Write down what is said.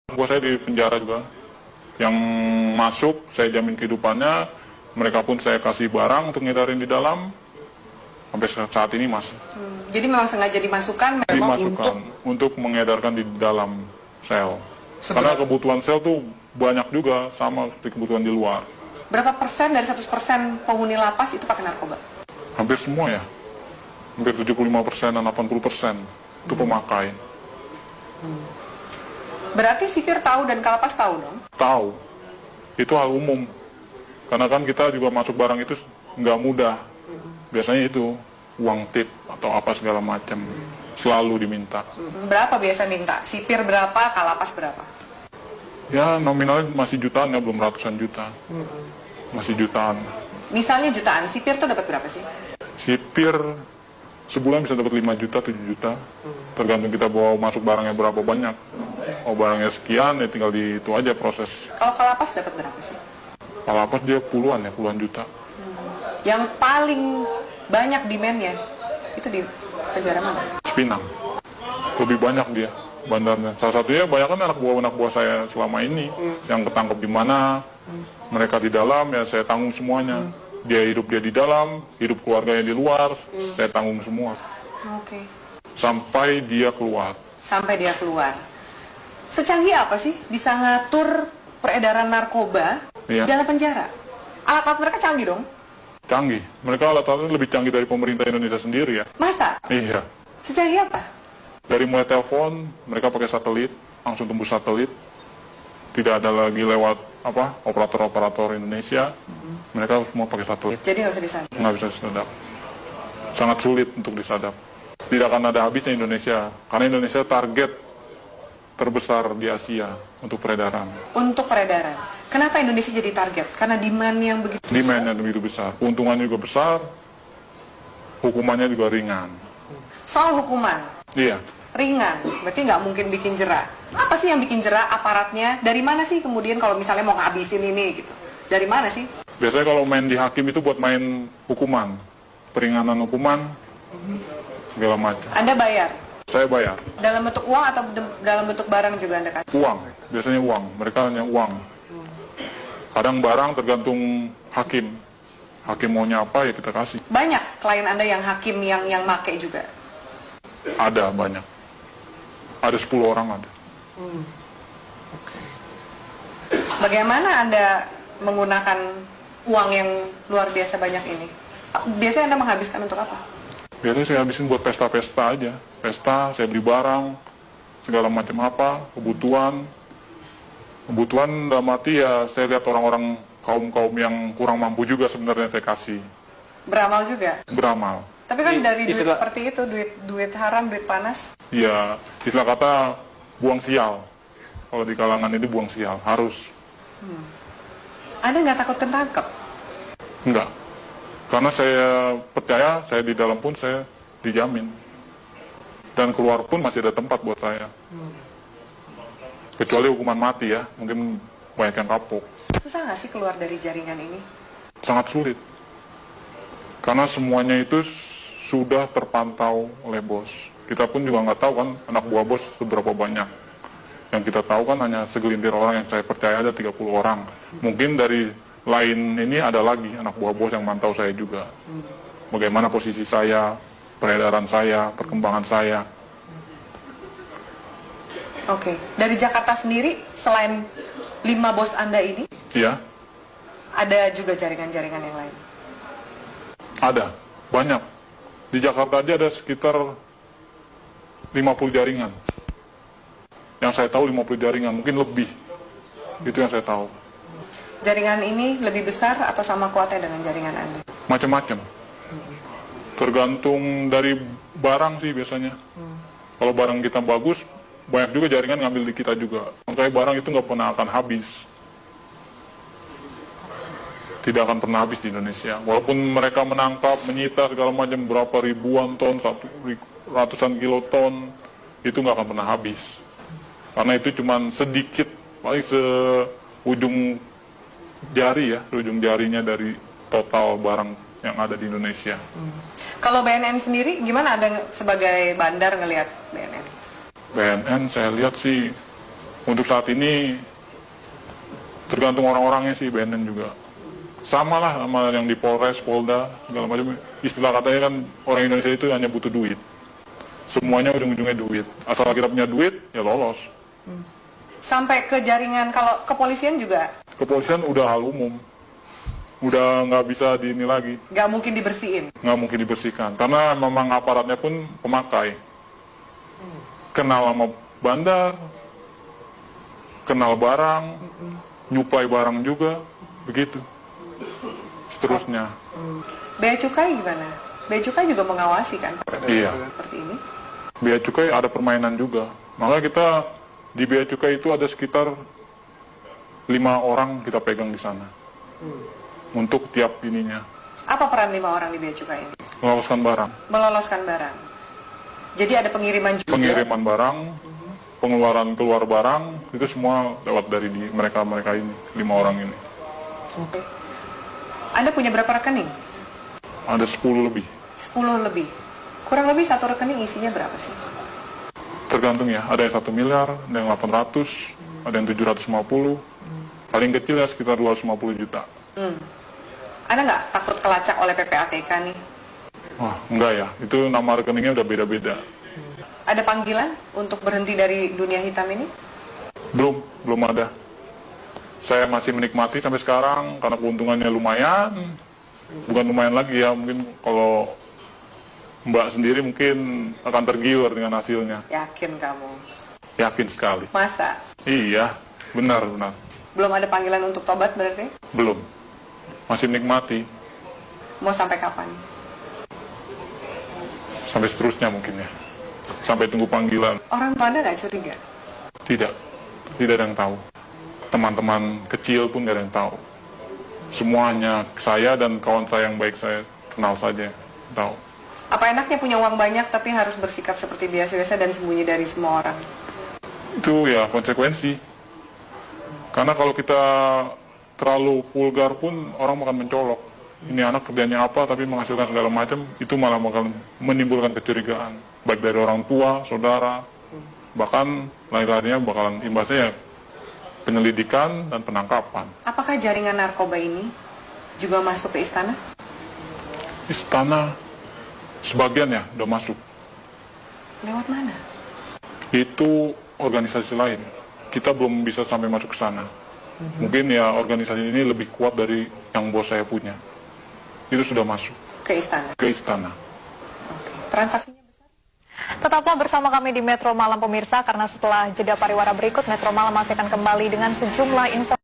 Buat saya di penjara juga. Yang masuk, saya jamin kehidupannya. Mereka pun saya kasih barang untuk ngedarin di dalam. Sampai saat ini masih. Jadi memang sengaja dimasukkan memang Dimasukkan untuk mengedarkan di dalam sel. Karena kebutuhan sel tuh banyak juga, sama seperti kebutuhan di luar. berapa persen dari 100% penghuni lapas itu pakai narkoba? Hampir semua ya. Hampir 75% dan 80% itu pemakai. Berarti sipir tahu dan kalapas tahu dong? Tahu. Itu hal umum. Karena kan kita juga masuk barang itu nggak mudah. Biasanya itu uang tip atau apa segala macam. Selalu diminta. Berapa biasa minta? Sipir berapa, kalapas berapa? Ya nominalnya masih jutaan ya, belum ratusan juta. Masih jutaan. Misalnya jutaan, sipir tuh dapat berapa sih? Sipir sebulan bisa dapat 5 juta, 7 juta. Tergantung kita bawa masuk barangnya berapa banyak. Oh barangnya sekian, ya tinggal di itu aja proses. Kalau kalapas dapat berapa sih? Kalapas dia puluhan juta. Yang paling banyak demand-nya itu di penjara mana? Cipinang. Lebih banyak dia bandarnya. Salah satunya banyak kan anak buah saya selama ini yang ketangkep di mana. Mereka di dalam ya saya tanggung semuanya. Dia di dalam, hidup keluarganya di luar, saya tanggung semua. Oke. Sampai dia keluar. Sampai dia keluar. Secanggih apa sih bisa ngatur peredaran narkoba Iya. di dalam penjara? Alat-alat mereka canggih dong? Canggih. Mereka alat-alatnya lebih canggih dari pemerintah Indonesia sendiri ya. Masa? Iya. Secanggih apa? Dari mulai telepon, mereka pakai satelit, langsung tembus satelit. Tidak ada lagi lewat operator-operator Indonesia. Mereka semua pakai satelit. Jadi nggak usah disadap. Nggak bisa disadap. Sangat sulit untuk disadap. Tidak akan ada habisnya Indonesia. Karena Indonesia target terbesar di Asia untuk peredaran. Untuk peredaran. Kenapa Indonesia jadi target? Karena demand yang begitu besar? Demand-nya begitu besar. Keuntungannya juga besar. Hukumannya juga ringan. Soal hukuman, Iya. ringan. Berarti nggak mungkin bikin jera. Apa sih yang bikin jera aparatnya? Dari mana sih kemudian kalau misalnya mau ngabisin ini gitu? Dari mana sih? Biasanya kalau main di hakim itu buat main hukuman. Peringanan hukuman, segala macam. Anda bayar? Saya bayar. Dalam bentuk uang atau dalam bentuk barang juga Anda kasih? Uang, biasanya uang. Mereka hanya uang. Kadang barang tergantung hakim. Hakim maunya apa ya kita kasih. Banyak klien Anda yang hakim yang make juga? Ada banyak. Ada 10 orang ada. Bagaimana Anda menggunakan uang yang luar biasa banyak ini? Biasanya Anda menghabiskan untuk apa? Biasanya saya habisin buat pesta-pesta aja. Pesta, saya beli barang, segala macam apa, kebutuhan. Kebutuhan dalam arti ya saya lihat orang-orang kaum-kaum yang kurang mampu juga sebenarnya saya kasih. Beramal juga? Beramal. Tapi kan dari duit seperti itu, duit haram, duit panas. Ya, istilah kata buang sial. Kalau di kalangan ini buang sial, harus. Anda nggak takut ketangkep? Enggak. Karena saya percaya, saya di dalam pun saya dijamin. Dan keluar pun masih ada tempat buat saya. Kecuali hukuman mati ya, mungkin banyak yang kapok. Susah nggak sih keluar dari jaringan ini? Sangat sulit. Karena semuanya itu sudah terpantau oleh bos. Kita pun juga nggak tahu kan anak buah bos seberapa banyak. Yang kita tahu kan hanya segelintir orang yang saya percaya ada 30 orang. Mungkin dari lain ini ada lagi anak buah bos yang mantau saya juga. Bagaimana posisi saya, peredaran saya, perkembangan saya. Oke. Dari Jakarta sendiri, selain 5 bos Anda ini, Iya, ada juga jaringan-jaringan yang lain? ada. Banyak. Di Jakarta aja ada sekitar 50 jaringan. Yang saya tahu 50 jaringan, mungkin lebih. Itu yang saya tahu. Jaringan ini lebih besar atau sama kuatnya dengan jaringan Anda? Macam-macam. Tergantung dari barang sih biasanya. Kalau barang kita bagus, banyak juga jaringan ngambil di kita juga. Makanya barang itu nggak pernah akan habis. Tidak akan pernah habis di Indonesia. Walaupun mereka menangkap, menyita segala macam berapa ribuan ton, ratusan kiloton, itu nggak akan pernah habis. Karena itu cuma sedikit, paling seujung jari ya, ujung jarinya dari total barang yang ada di Indonesia. Kalau BNN sendiri, gimana Anda sebagai bandar ngelihat BNN? BNN saya lihat sih Untuk saat ini tergantung orang-orangnya sih, BNN juga. Sama lah sama yang di Polres, Polda, segala macam. Istilah katanya kan orang Indonesia itu hanya butuh duit. Semuanya ujung-ujungnya duit. Asal kita punya duit, ya lolos. Sampai ke jaringan, kalau kepolisian juga? Kepolisian udah hal umum. Udah nggak bisa ini lagi. Nggak mungkin dibersihin? Nggak mungkin dibersihkan. Karena memang aparatnya pun pemakai. Kenal sama bandar, kenal barang, nyuplai barang juga, begitu. Seterusnya. Bea Cukai gimana? Bea Cukai juga mengawasi kan? Iya. Seperti ini? Bea Cukai ada permainan juga. Maka kita di Bea Cukai itu ada sekitar 5 orang kita pegang di sana. Untuk tiap ininya. Apa peran 5 orang di Bea Cukai ini? Meloloskan barang. Meloloskan barang. Jadi ada pengiriman juga? Pengiriman barang, pengeluaran keluar barang, itu semua lewat dari mereka ini, 5 orang ini. Oke. Anda punya berapa rekening? Ada 10 lebih. 10 lebih. Kurang lebih satu rekening isinya berapa sih? Tergantung ya, ada yang 1 miliar, ada yang 800, ada yang 750, paling kecil ya sekitar 250 juta. Anda nggak takut kelacak oleh PPATK nih? Wah, enggak ya, itu nama rekeningnya udah beda-beda. Ada panggilan untuk berhenti dari dunia hitam ini? Belum ada. Saya masih menikmati sampai sekarang karena keuntungannya lumayan. Bukan lumayan lagi ya, mungkin kalau Mbak sendiri mungkin akan tergiur dengan hasilnya. Yakin kamu? Yakin sekali. Masa? Iya, benar. Belum ada panggilan untuk tobat berarti? Belum. Masih menikmati. Mau sampai kapan? Sampai seterusnya mungkin ya. Sampai tunggu panggilan. Orang tua Anda nggak curiga? Tidak ada yang tahu. Teman-teman kecil pun tidak ada yang tahu. Semuanya saya dan kawan saya yang baik saya kenal saja tahu. Apa enaknya punya uang banyak tapi harus bersikap seperti biasa-biasa dan sembunyi dari semua orang? Itu ya konsekuensi. Karena kalau kita terlalu vulgar pun orang akan mencolok. Ini anak kerjanya apa tapi menghasilkan segala macam, itu malah bakal menimbulkan kecurigaan. Baik dari orang tua, saudara, bahkan lain-lainnya bakalan imbasnya ya penyelidikan dan penangkapan. Apakah jaringan narkoba ini juga masuk ke istana? Istana sebagian ya udah masuk. Lewat mana? Itu organisasi lain. Kita belum bisa sampai masuk ke sana. Mungkin ya organisasi ini lebih kuat dari yang bos saya punya. Itu sudah masuk. Ke istana? Ke istana. Oke. Transaksinya besar? Tetaplah bersama kami di Metro Malam pemirsa, karena setelah jeda pariwara berikut, Metro Malam masih akan kembali dengan sejumlah info